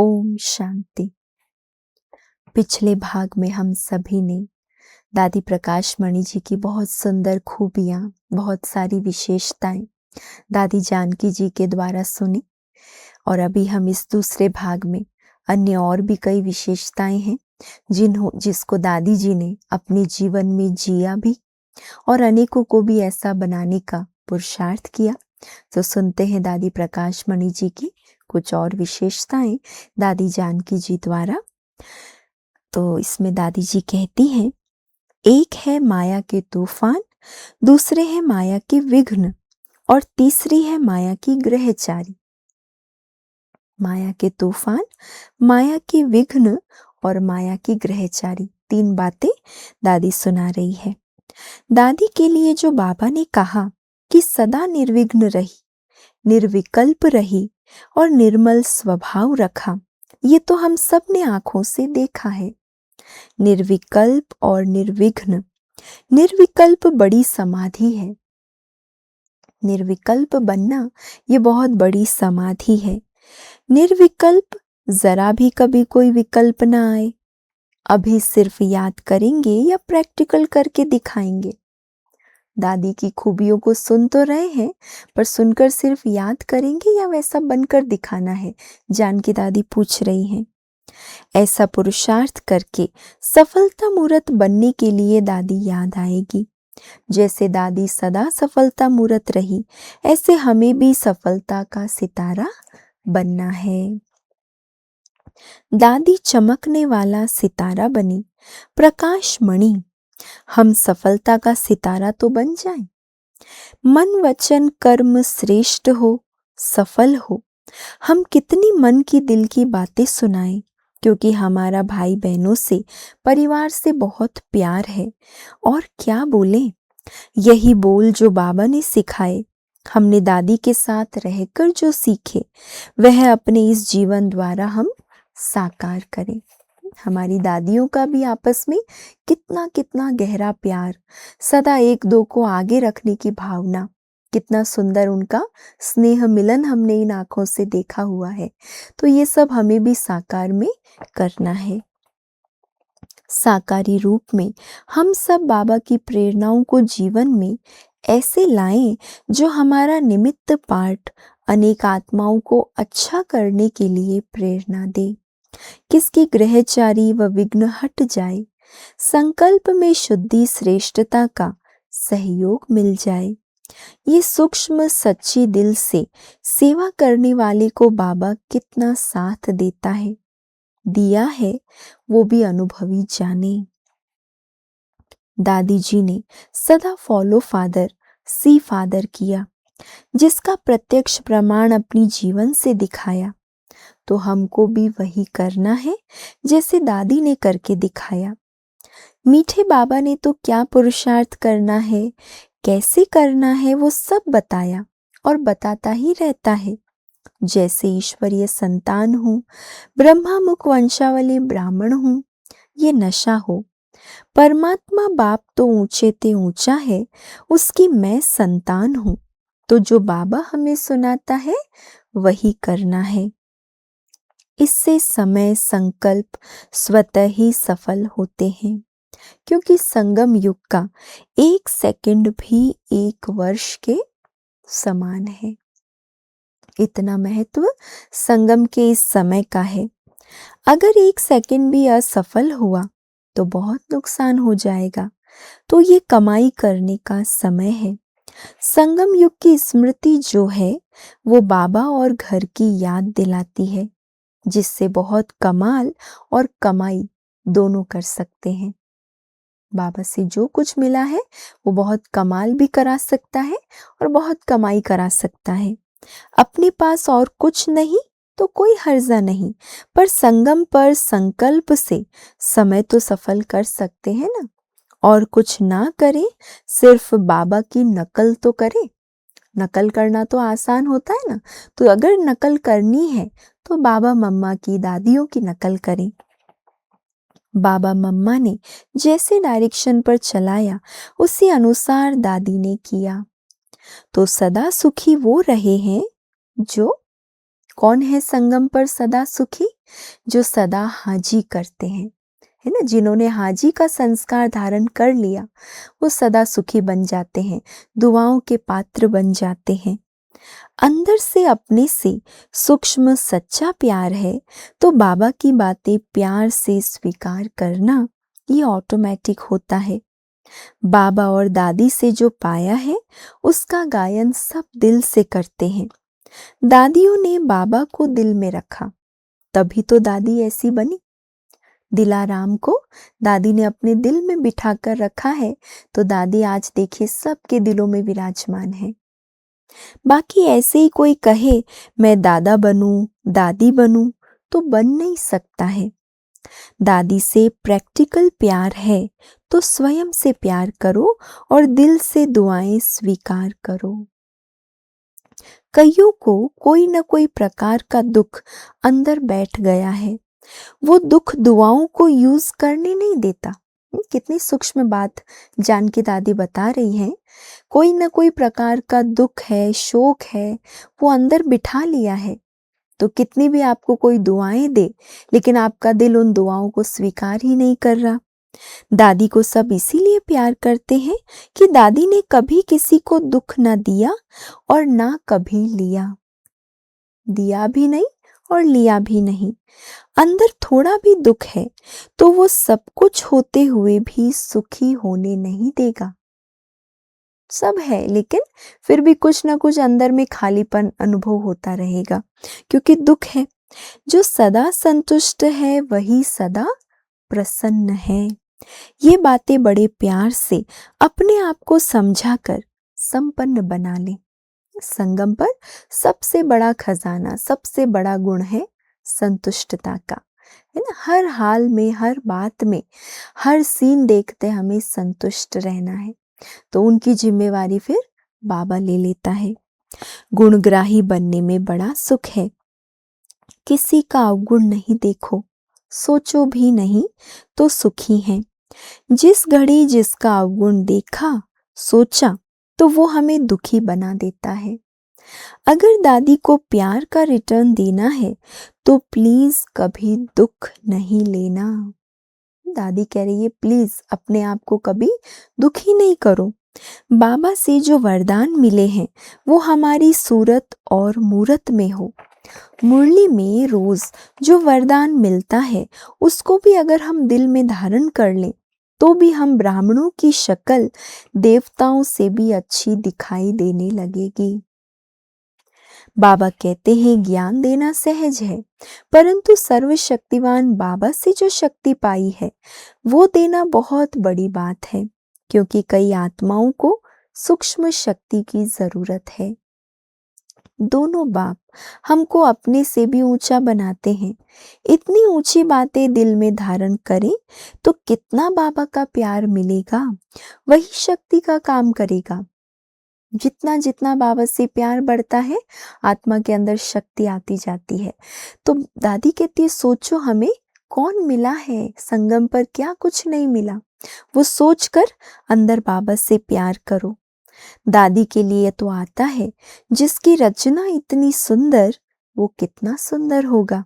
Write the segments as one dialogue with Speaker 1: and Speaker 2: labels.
Speaker 1: ओम शांति। पिछले भाग में हम सभी ने दादी प्रकाश मणि जी की बहुत सुंदर खूबियां, बहुत सारी विशेषताएं दादी जानकी जी के द्वारा सुनी और अभी हम इस दूसरे भाग में अन्य और भी कई विशेषताएं हैं जिसको दादी जी ने अपने जीवन में जिया भी और अनेकों को भी ऐसा बनाने का पुरुषार्थ किया। तो सुनते हैं दादी प्रकाश मणि जी की कुछ और विशेषताएं दादी जानकी जी द्वारा। तो इसमें दादी जी कहती हैं, एक है माया के तूफान, दूसरे है माया के विघ्न और तीसरी है माया की ग्रहचारी। माया के तूफान, माया के विघ्न और माया की ग्रहचारी, तीन बातें दादी सुना रही है। दादी के लिए जो बाबा ने कहा कि सदा निर्विघ्न रही, निर्विकल्प रही और निर्मल स्वभाव रखा, ये तो हम सब ने आंखों से देखा है। निर्विकल्प और निर्विघ्न। निर्विकल्प बड़ी समाधि है। निर्विकल्प बनना ये बहुत बड़ी समाधि है। निर्विकल्प, जरा भी कभी कोई विकल्प ना आए। अभी सिर्फ याद करेंगे या प्रैक्टिकल करके दिखाएंगे। दादी की खूबियों को सुन तो रहे हैं, पर सुनकर सिर्फ याद करेंगे या वैसा बनकर दिखाना है, जानकी दादी पूछ रही हैं। ऐसा पुरुषार्थ करके सफलता मूर्त बनने के लिए दादी याद आएगी। जैसे दादी सदा सफलता मूर्त रही, ऐसे हमें भी सफलता का सितारा बनना है। दादी चमकने वाला सितारा बनी, प्रकाश मणि। हम सफलता का सितारा तो बन जाएं। मन वचन कर्म श्रेष्ठ हो, सफल हो। हम कितनी मन की दिल की बातें सुनाएं, क्योंकि हमारा भाई बहनों से, परिवार से बहुत प्यार है। और क्या बोलें, यही बोल जो बाबा ने सिखाए, हमने दादी के साथ रहकर जो सीखे, वह अपने इस जीवन द्वारा हम साकार करें। हमारी दादियों का भी आपस में कितना कितना गहरा प्यार, सदा एक दो को आगे रखने की भावना, कितना सुंदर उनका स्नेह मिलन हमने इन आंखों से देखा हुआ है। तो ये सब हमें भी साकार में करना है। साकारी रूप में हम सब बाबा की प्रेरणाओं को जीवन में ऐसे लाएं जो हमारा निमित्त पाठ अनेक आत्माओं को अच्छा करने के लिए प्रेरणा दे। किसकी ग्रहचारी व विघ्न हट जाए, संकल्प में शुद्धि श्रेष्ठता का सहयोग मिल जाए। ये सूक्ष्म सच्ची दिल से सेवा करने वाले को बाबा कितना साथ देता है, दिया है, वो भी अनुभवी जाने। दादी जी ने सदा फॉलो फादर सी फादर किया, जिसका प्रत्यक्ष प्रमाण अपनी जीवन से दिखाया। तो हमको भी वही करना है जैसे दादी ने करके दिखाया। मीठे बाबा ने तो क्या पुरुषार्थ करना है, कैसे करना है, वो सब बताया और बताता ही रहता है। जैसे ईश्वरीय संतान हूँ, ब्रह्मा मुख वंशावली ब्राह्मण हूँ, ये नशा हो। परमात्मा बाप तो ऊंचे ते ऊंचा है, उसकी मैं संतान हूँ। तो जो बाबा हमें सुनाता है वही करना है। इससे समय संकल्प स्वतः ही सफल होते हैं, क्योंकि संगम युग का एक सेकंड भी एक वर्ष के समान है। इतना महत्व संगम के इस समय का है। अगर एक सेकंड भी असफल हुआ तो बहुत नुकसान हो जाएगा। तो ये कमाई करने का समय है। संगम युग की स्मृति जो है वो बाबा और घर की याद दिलाती है, जिससे बहुत कमाल और कमाई दोनों कर सकते हैं। बाबा से जो कुछ मिला है वो बहुत कमाल भी करा सकता है और बहुत कमाई करा सकता है। अपने पास और कुछ नहीं तो कोई हर्जा नहीं, पर संगम पर संकल्प से समय तो सफल कर सकते हैं ना। और कुछ ना करें, सिर्फ बाबा की नकल तो करें। नकल करना तो आसान होता है ना, तो अगर नकल करनी है तो बाबा मम्मा की, दादियों की नकल करें। बाबा मम्मा ने जैसे डायरेक्शन पर चलाया उसी अनुसार दादी ने किया। तो सदा सुखी वो रहे हैं जो कौन है संगम पर सदा सुखी? जो सदा हाजी करते हैं, है ना, जिन्होंने हाजी का संस्कार धारण कर लिया, वो सदा सुखी बन जाते हैं, दुआओं के पात्र बन जाते हैं। अंदर से अपने से सूक्ष्म सच्चा प्यार है तो बाबा की बातें प्यार से स्वीकार करना ये ऑटोमेटिक होता है। बाबा और दादी से जो पाया है उसका गायन सब दिल से करते हैं। दादियों ने बाबा को दिल में रखा, तभी तो दादी ऐसी बनी। दिलाराम को दादी ने अपने दिल में बिठा कर रखा है, तो दादी आज देखिए सबके दिलों में विराजमान है। बाकी ऐसे ही कोई कहे मैं दादा बनूं, दादी बनूं, तो बन नहीं सकता है। दादी से प्रैक्टिकल प्यार है तो स्वयं से प्यार करो और दिल से दुआएं स्वीकार करो। कईयों को कोई न कोई प्रकार का दुख अंदर बैठ गया है, वो दुख दुआओं को यूज करने नहीं देता। कितनी सूक्ष्म बात जानकी दादी बता रही हैं। कोई न कोई प्रकार का दुख है, शोक है, वो अंदर बिठा लिया है, तो कितनी भी आपको कोई दुआएं दे, लेकिन आपका दिल उन दुआओं को स्वीकार ही नहीं कर रहा। दादी को सब इसीलिए प्यार करते हैं कि दादी ने कभी किसी को दुख ना दिया और ना कभी लिया, दिया भी नहीं और लिया भी नहीं। अंदर थोड़ा भी दुख है तो वो सब कुछ होते हुए भी सुखी होने नहीं देगा। सब है लेकिन फिर भी कुछ ना कुछ अंदर में खालीपन अनुभव होता रहेगा, क्योंकि दुख है। जो सदा संतुष्ट है वही सदा प्रसन्न है। ये बातें बड़े प्यार से अपने आप को समझाकर संपन्न बना ले। संगम पर सबसे बड़ा खजाना, सबसे बड़ा गुण है संतुष्टता का, है ना। हर हाल में, हर बात में, हर सीन देखते हमें संतुष्ट रहना है, तो उनकी जिम्मेवारी फिर बाबा ले लेता है। गुणग्राही बनने में बड़ा सुख है। किसी का अवगुण नहीं देखो, सोचो भी नहीं तो सुखी हैं। जिस घड़ी जिसका अवगुण देखा, सोचा, तो वो हमें दुखी बना देता है। अगर दादी को प्यार का रिटर्न देना है तो प्लीज कभी दुख नहीं लेना। दादी कह रही है प्लीज अपने आप को कभी दुखी नहीं करो। बाबा से जो वरदान मिले हैं वो हमारी सूरत और मूरत में हो। मुरली में रोज जो वरदान मिलता है उसको भी अगर हम दिल में धारण कर लें तो भी हम ब्राह्मणों की शक्ल देवताओं से भी अच्छी दिखाई देने लगेगी। बाबा कहते हैं ज्ञान देना सहज है, परंतु सर्वशक्तिवान बाबा से जो शक्ति पाई है वो देना बहुत बड़ी बात है, क्योंकि कई आत्माओं को सूक्ष्म शक्ति की जरूरत है। दोनों बाप हमको अपने से भी ऊंचा बनाते हैं। इतनी ऊंची बातें दिल में धारण करें तो कितना बाबा का प्यार मिलेगा, वही शक्ति का काम करेगा। जितना जितना बाबा से प्यार बढ़ता है आत्मा के अंदर शक्ति आती जाती है। तो दादी कहती है सोचो हमें कौन मिला है संगम पर, क्या कुछ नहीं मिला। वो सोचकर अंदर बाबा से प्यार करो। दादी के लिए तो आता है जिसकी रचना इतनी सुंदर, वो कितना सुंदर होगा।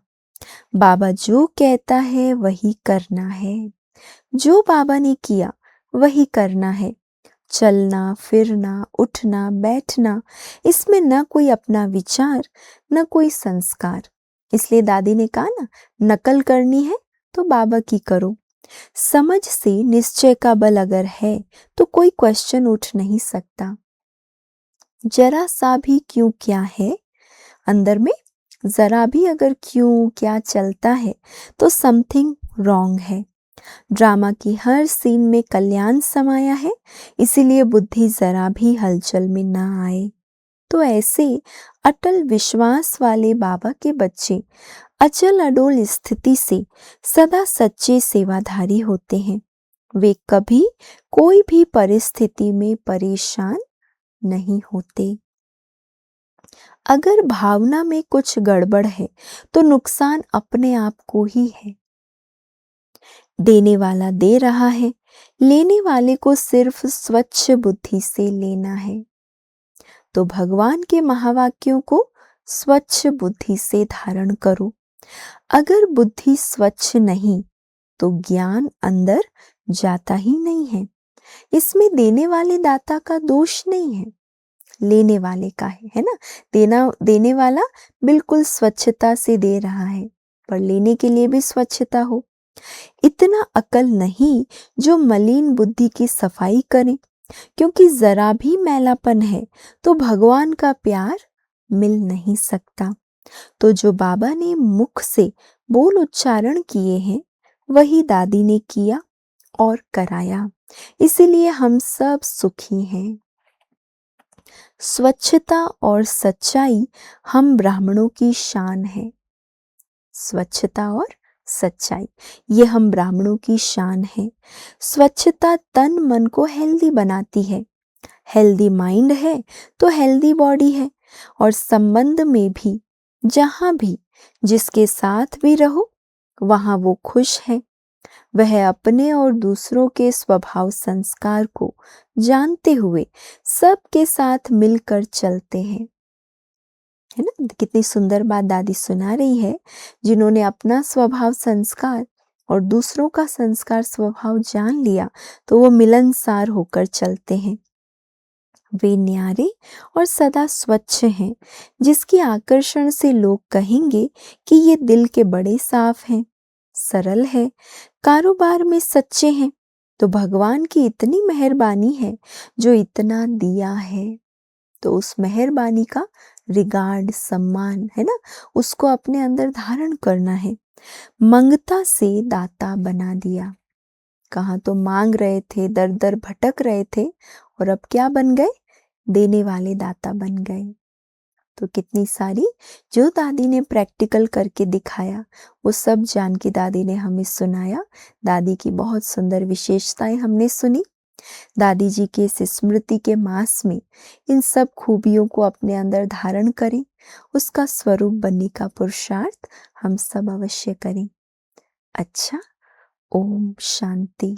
Speaker 1: बाबा जो कहता है वही करना है, जो बाबा ने किया वही करना है। चलना फिरना उठना बैठना, इसमें न कोई अपना विचार न कोई संस्कार। इसलिए दादी ने कहा ना, नकल करनी है तो बाबा की करो। समझ से निश्चय का बल अगर है तो कोई क्वेश्चन उठ नहीं सकता। जरा सा भी क्यों क्या है अंदर में, जरा भी अगर क्यों क्या चलता है तो समथिंग रॉन्ग है। ड्रामा की हर सीन में कल्याण समाया है, इसीलिए बुद्धि जरा भी हलचल में ना आए। तो ऐसे अटल विश्वास वाले बाबा के बच्चे अचल अडोल स्थिति से सदा सच्चे सेवाधारी होते हैं। वे कभी कोई भी परिस्थिति में परेशान नहीं होते। अगर भावना में कुछ गड़बड़ है तो नुकसान अपने आप को ही है। देने वाला दे रहा है, लेने वाले को सिर्फ स्वच्छ बुद्धि से लेना है। तो भगवान के महावाक्यों को स्वच्छ बुद्धि से धारण करो। अगर बुद्धि स्वच्छ नहीं तो ज्ञान अंदर जाता ही नहीं है। इसमें देने वाले दाता का दोष नहीं है, लेने वाले का है ना। देने वाला बिल्कुल स्वच्छता से दे रहा है, पर लेने के लिए भी स्वच्छता हो। इतना अकल नहीं जो मलिन बुद्धि की सफाई करे, क्योंकि जरा भी मैलापन है तो भगवान का प्यार मिल नहीं सकता। तो जो बाबा ने मुख से बोल उच्चारण किए हैं वही दादी ने किया और कराया, इसीलिए हम सब सुखी हैं। स्वच्छता और सच्चाई हम ब्राह्मणों की शान है। स्वच्छता और सच्चाई ये हम ब्राह्मणों की शान है। स्वच्छता तन मन को हेल्दी बनाती है। हेल्दी माइंड है तो हेल्दी बॉडी है। और संबंध में भी, जहां भी जिसके साथ भी रहो वहां वो खुश है। वह अपने और दूसरों के स्वभाव संस्कार को जानते हुए सबके साथ मिलकर चलते हैं। है ना, कितनी सुंदर बात दादी सुना रही है। जिन्होंने अपना स्वभाव संस्कार और दूसरों का संस्कार स्वभाव जान लिया तो वो मिलनसार होकर चलते हैं। वे न्यारे और सदा स्वच्छ हैं, जिसके आकर्षण से लोग कहेंगे कि ये दिल के बड़े साफ हैं, सरल है, कारोबार में सच्चे हैं। तो भगवान की इतनी मेहरबानी है जो इतना दिया है, तो उस मेहरबानी का रिगार्ड, सम्मान, है ना, उसको अपने अंदर धारण करना है। मंगता से दाता बना दिया। कहाँ तो मांग रहे थे, दर दर भटक रहे थे, और अब क्या बन गए? देने वाले दाता बन गए। तो कितनी सारी जो दादी ने प्रैक्टिकल करके दिखाया वो सब जान के दादी ने हमें सुनाया। दादी की बहुत सुंदर विशेषताएं हमने सुनी। दादी जी के इस स्मृति के मास में इन सब खूबियों को अपने अंदर धारण करें, उसका स्वरूप बनने का पुरुषार्थ हम सब अवश्य करें। अच्छा, ओम शांति।